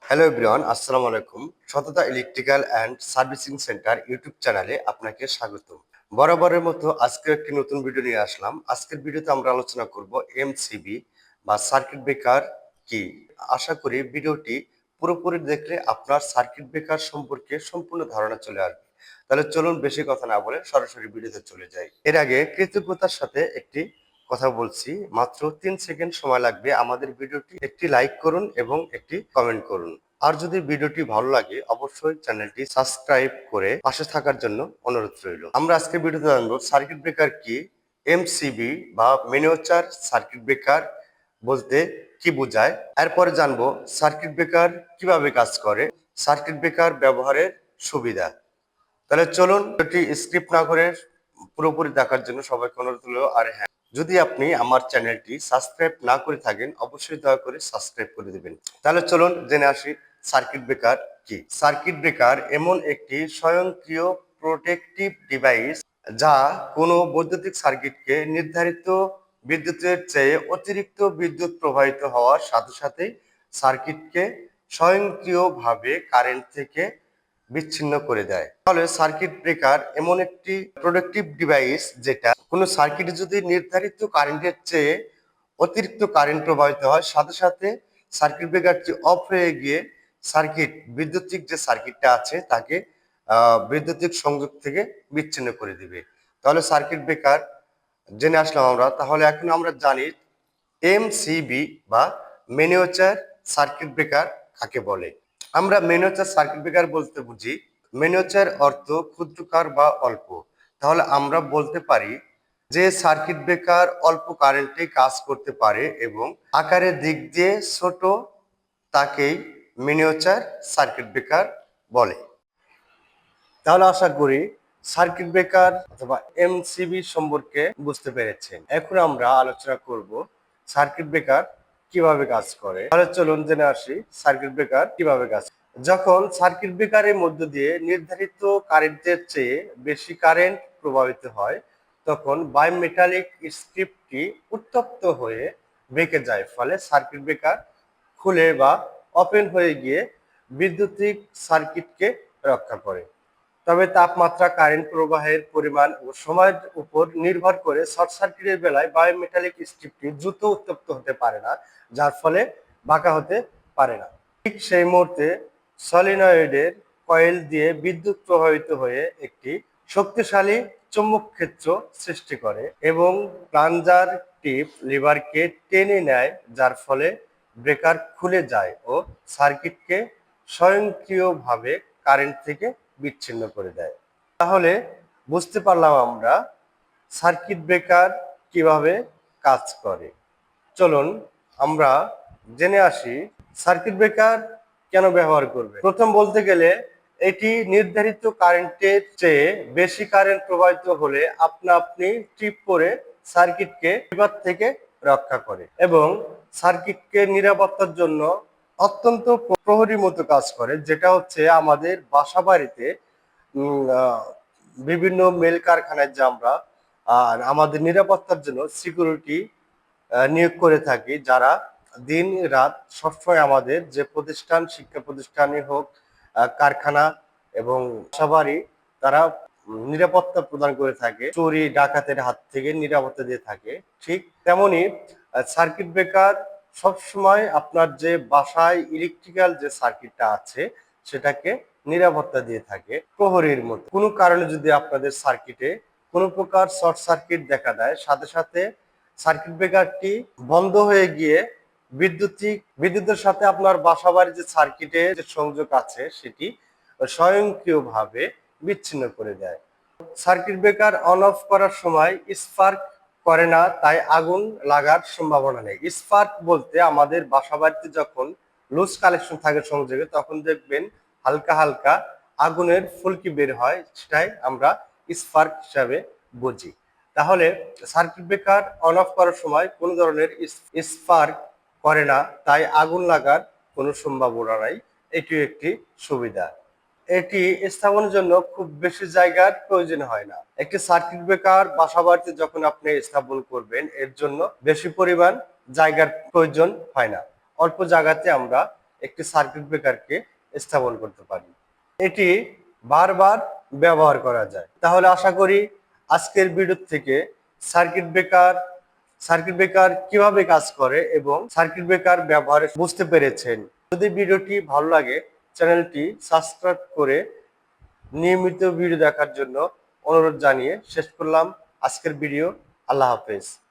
Hello everyone, আসসালামু আলাইকুম। সততা electrical and servicing centre YouTube চ্যানেলে আপনাকে স্বাগতম। বরাবরের মতো আজকে একটি নতুন ভিডিও নিয়ে আসলাম। আজকের ভিডিওতে আমরা আলোচনা করব এমসিবি বা সার্কিট ব্রেকার কি। আশা করি ভিডিওটি পুরোপুরি দেখলে আপনার সার্কিট ব্রেকার সম্পর্কে সম্পূর্ণ ধারণা চলে আসবে। তাহলে চলুন বেশি কথা না বলে সরাসরি ভিডিওতে চলে যাই। এর আগে কৃতজ্ঞতার সাথে একটি কথা বলছি, মাত্র 3 সেকেন্ড সময় লাগবে। আমাদের ভিডিওটি একটি লাইক করুন এবং একটি কমেন্ট করুন। আর যদি ভিডিওটি ভালো লাগে অবশ্যই চ্যানেলটি সাবস্ক্রাইব করে পাশে থাকার জন্য অনুরোধ রইল। আমরা আজকে ভিডিওতে জানবো সার্কিট ব্রেকার কি, এমসিবি বা মিনিয়েচার সার্কিট ব্রেকার বলতে কি বোঝায়। এরপরে জানবো সার্কিট ব্রেকার কিভাবে কাজ করে, সার্কিট ব্রেকার ব্যবহারের সুবিধা। তাহলে চলুন ভিডিওটি স্কিপ না করে পুরোপুরি দেখার জন্য সবাইকে অনুরোধ রইল। আর হ্যাঁ, যদি আপনি আমার চ্যানেলটি সাবস্ক্রাইব না করে থাকেন অবশ্যই দয়া করে সাবস্ক্রাইব করে দিবেন। তাহলে চলুন জেনে আসি সার্কিট ব্রেকার কি। সার্কিট ব্রেকার এমন একটি স্বয়ংক্রিয় প্রোটেকটিভ ডিভাইস যা কোনো বৈদ্যুতিক সার্কিটকে নির্ধারিত বিদ্যুতের চেয়ে অতিরিক্ত বিদ্যুৎ প্রবাহিত হওয়ার সাথে সাথেই সার্কিটকে স্বয়ংক্রিয়ভাবে কারেন্ট থেকে বিচ্ছিন্ন করে দেয়। তাহলে সার্কিট ব্রেকার এমন একটি প্রোটেক্টিভ ডিভাইস যেটা কোনো সার্কিটে যদি নির্ধারিত কারেন্টের চেয়ে অতিরিক্ত কারেন্ট প্রবাহিত হয় সাথে সাথে সার্কিট ব্রেকারটি অফ হয়ে গিয়ে সার্কিট বৈদ্যুতিক যে সার্কিটটা আছে তাকে বৈদ্যুতিক সংযোগ থেকে বিচ্ছিন্ন করে দিবে। তাহলে সার্কিট ব্রেকার জেনে আসলাম আমরা। তাহলে এখন আমরা জানি এমসিবি বা মিনিয়েচার সার্কিট ব্রেকার কাকে বলে। আমরা মিনিয়েচার সার্কিট ব্রেকার বলতে বুঝি, মিনিয়েচার অর্থ ক্ষুদ্রাকার বা অল্প। তাহলে আমরা বলতে পারি যে সার্কিট ব্রেকার অল্প কারেন্টে কাজ করতে পারে এবং আকারের দিক দিয়ে ছোট, তাকেই মিনিয়েচার সার্কিট ব্রেকার বলে। তাহলে আশা করি সার্কিট ব্রেকার অথবা এমসিবি সম্পর্কে বুঝতে পেরেছেন। এখন আমরা আলোচনা করব সার্কিট ব্রেকার কিভাবে কাজ করে। তাহলে চলুন জেনে আসি সার্কিট ব্রেকার কিভাবে কাজ করে। যখন সার্কিট ব্রেকারের মধ্য দিয়ে নির্ধারিত কারেন্টের চেয়ে বেশি কারেন্ট প্রবাহিত হয় তখন বায়োমেটালিক স্ট্রিপটি উত্তপ্ত হয়ে বেঁকে যায়, ফলে সার্কিট ব্রেকার খুলে বা ওপেন হয়ে গিয়ে বৈদ্যুতিক সার্কিটকে রক্ষা করে। তবে তাপমাত্রা, কারেন্ট প্রবাহের পরিমাণ ও সময়ের উপর নির্ভর করে শর্ট সার্কিটের বেলায় বায়োমেটালিক স্ট্রিপটি দ্রুত উত্তপ্ত হতে পারে না, যার ফলে বাঁকা হতে পারে না। ঠিক সেই মুহূর্তে সলিনয়েডের কয়েল দিয়ে বিদ্যুৎ প্রবাহিত হয়ে একটি শক্তিশালী চৌম্বক ক্ষেত্র সৃষ্টি করে এবং প্লাঞ্জার টিপ লিভারকে টেনে নেয়, যার ফলে ব্রেকার খুলে যায় ও সার্কিটকে স্বয়ংক্রিয়ভাবে কারেন্ট থেকে বিচ্ছিন্ন করে দেয়। তাহলে বুঝতে পারলাম আমরা সার্কিট ব্রেকার কিভাবে কাজ করে। চলুন আমরা জেনে আসি সার্কিট ব্রেকার কেন ব্যবহার করবে। প্রথম বলতে গেলে এটি নির্ধারিত কারেন্টের চেয়ে বেশি কারেন্ট প্রবাহিত হলে আপনা আপনি ট্রিপ করে সার্কিটকে বিপদ থেকে রক্ষা করে এবং সার্কিটকে নিরাপত্তার জন্য অত্যন্ত প্রহরীর মতো কাজ করে, যেটা হচ্ছে আমাদের বাসা বাড়িতে বিভিন্ন মেল কারখানায় যে আমরা আর আমাদের নিরাপত্তার জন্য সিকিউরিটি নিয়োগ করে থাকি, যারা দিন রাত সবসময় আমাদের যে প্রতিষ্ঠান, শিক্ষা প্রতিষ্ঠানই হোক, কারখানা এবং বাসাবাড়ি, তারা নিরাপত্তা প্রদান করে থাকে, চুরি ডাকাতের হাত থেকে নিরাপত্তা দিয়ে থাকে। ঠিক তেমনি সার্কিট ব্রেকার সবসময় আপনার যে বাসায় ইলেকট্রিক্যাল যে সার্কিটটা আছে সেটাকে নিরাপত্তা দিয়ে থাকে প্রহরীর মতো। কোনো কারণে যদি আপনাদের সার্কিটে কোনো প্রকার শর্ট সার্কিট দেখা দেয় সাথে সাথে সার্কিট ব্রেকারটি বন্ধ হয়ে গিয়ে বিদ্যুতের সাথে আপনার বাসাবাড়ির যে সার্কিটের যে সংযোগ আছে সেটি স্বয়ংক্রিয়ভাবে বিচ্ছিন্ন করে দেয়। সার্কিট ব্রেকার অন অফ করার সময় স্পার্ক করে না, তাই আগুন লাগার সম্ভাবনা নেই। স্পার্ক বলতে আমাদের বাসাবাড়িতে যখন লুজ কালেকশন থাকে সংযোগে তখন দেখবেন হালকা হালকা আগুনের ফুলকি বের হয়, সেটাই আমরা স্পার্ক হিসাবে বুঝি। তাহলে সার্কিট ব্রেকার অন অফ করার সময় কোনো ধরনের স্পার্ক করে না, তাই আগুন লাগার কোনো সম্ভাবনা নাই। এটি একটি সুবিধা। এটি স্থাপনের জন্য খুব বেশি জায়গার প্রয়োজন হয় না। একটি সার্কিট ব্রেকার বাসাবাড়িতে যখন আপনি স্থাপন করবেন এর জন্য বেশি পরিমাণ জায়গার প্রয়োজন হয় না। অল্প জায়গাতে আমরা একটি সার্কিট ব্রেকারকে স্থাপন করতে পারি। এটি বারবার ব্যবহার করা যায়। তাহলে আশা করি আজকের ভিডিও থেকে সার্কিট ব্রেকার সার্কিট ব্রেকার কিভাবে কাজ করে এবং সার্কিট ব্রেকার ব্যবহারে বুঝতে পেরেছেন। যদি ভিডিওটি ভালো লাগে চ্যানেলটি সাবস্ক্রাইব করে নিয়মিত ভিডিও দেখার জন্য অনুরোধ জানিয়ে শেষ করলাম আজকের ভিডিও। আল্লাহ হাফেজ।